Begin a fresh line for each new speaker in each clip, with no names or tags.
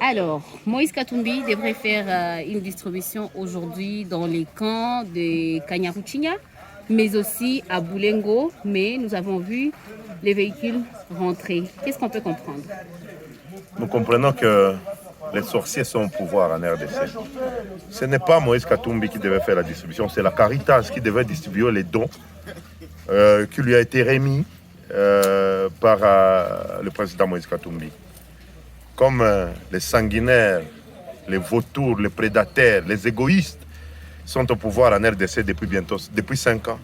Alors, Moïse Katumbi devrait faire une distribution aujourd'hui dans les camps de Kanyaruchinya, mais aussi à Boulengo. Mais nous avons vu les véhicules rentrer. Qu'est-ce qu'on peut comprendre?
Nous comprenons que les sorciers sont au pouvoir en RDC. Ce n'est pas Moïse Katumbi qui devait faire la distribution, c'est la Caritas qui devait distribuer les dons qui lui a été remis par le président Moïse Katumbi. Comme les sanguinaires, les vautours, les prédateurs, les égoïstes sont au pouvoir en RDC depuis 5 ans,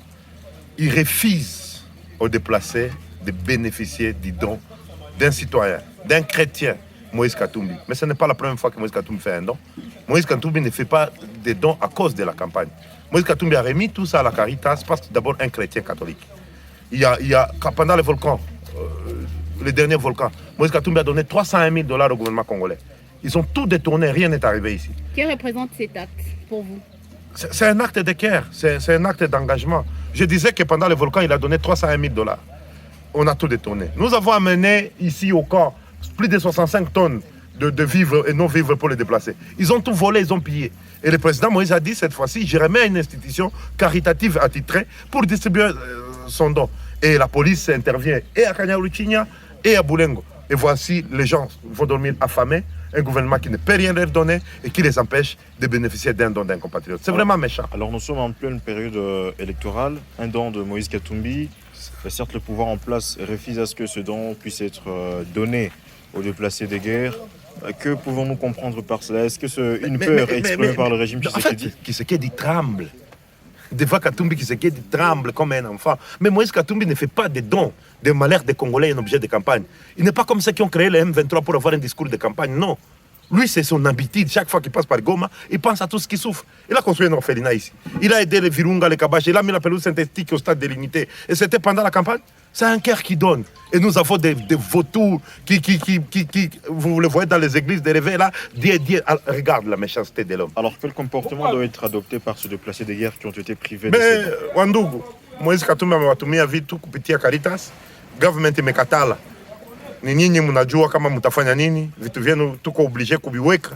ils refusent aux déplacés de bénéficier du don d'un citoyen, d'un chrétien, Moïse Katumbi. Mais ce n'est pas la première fois que Moïse Katumbi fait un don. Moïse Katumbi ne fait pas de dons à cause de la campagne. Moïse Katumbi a remis tout ça à la Caritas parce que c'est d'abord un chrétien catholique. Pendant les volcans, les derniers volcans, Moïse Katumbi a donné 301 000 $ au gouvernement congolais. Ils ont tout détourné, rien n'est arrivé ici.
Que représente cet acte pour vous?
C'est un acte de cœur, c'est un acte d'engagement. Je disais que pendant les volcans, il a donné 301 000 $. On a tout détourné. Nous avons amené ici au camp plus de 65 tonnes de vivres et non-vivres pour les déplacer. Ils ont tout volé, ils ont pillé. Et le président Moïse a dit cette fois-ci, je remets à une institution caritative attitrée pour distribuer son don. Et la police intervient et à Kanyaruchinya et à Boulengo. Et voici, les gens vont dormir affamés, un gouvernement qui ne peut rien leur donner et qui les empêche de bénéficier d'un don d'un compatriote. C'est vraiment méchant.
Alors nous sommes en pleine période électorale, un don de Moïse Katumbi. Certes, le pouvoir en place refuse à ce que ce don puisse être donné aux déplacés des guerres. Que pouvons-nous comprendre par cela? Est-ce que c'est une peur exprimée par le régime Tshisekedi?
En fait, Tshisekedi tremble. Des fois, Katumbi Tshisekedi tremble comme un enfant. Mais Moïse Katumbi ne fait pas de dons, de malheur des Congolais un objet de campagne. Il n'est pas comme ceux qui ont créé le M23 pour avoir un discours de campagne, non. Lui, c'est son habitude. Chaque fois qu'il passe par Goma, il pense à tout ce qui souffre. Il a construit un orphelinat ici. Il a aidé les Virunga, les Kabash. Il a mis la pelouse synthétique au stade de l'unité. Et c'était pendant la campagne. C'est un cœur qui donne. Et nous avons des vautours vous le voyez dans les églises, des réveils là. Regarde la méchanceté de l'homme.
Alors, quel comportement doit être adopté par ceux déplacés des guerres qui ont été privés de
Mais, Wandugu, Moïse Katumbi amewatumia vitu kupitia Caritas. Government imekatala. Ni nyinyi mnajua kama mtafanya nini, vitu vyenu tuko oblige kuviweka.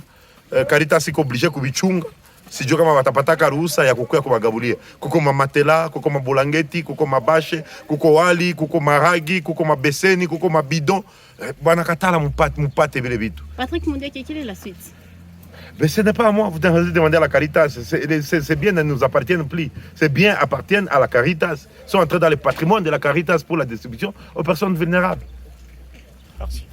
Caritas iko oblige kuvichunga. Sijui kama watapataka ruhusa ya kukuya kubagabulia. Kuko mamatela, kuko mabulangeti, kuko mabashe, kuko wali, kuko maragi, kuko mabeseni, kuko mabidon. Bwana katala mupate vile vitu.
Patrick Mundeke, quelle est la suite?
Mais ce n'est pas à moi, vous devez demander à la Caritas. Ces biens ne nous appartiennent plus. Ces biens appartiennent à la Caritas. Ils sont entrés dans le patrimoine de la Caritas pour la distribution aux personnes vulnérables.
Merci.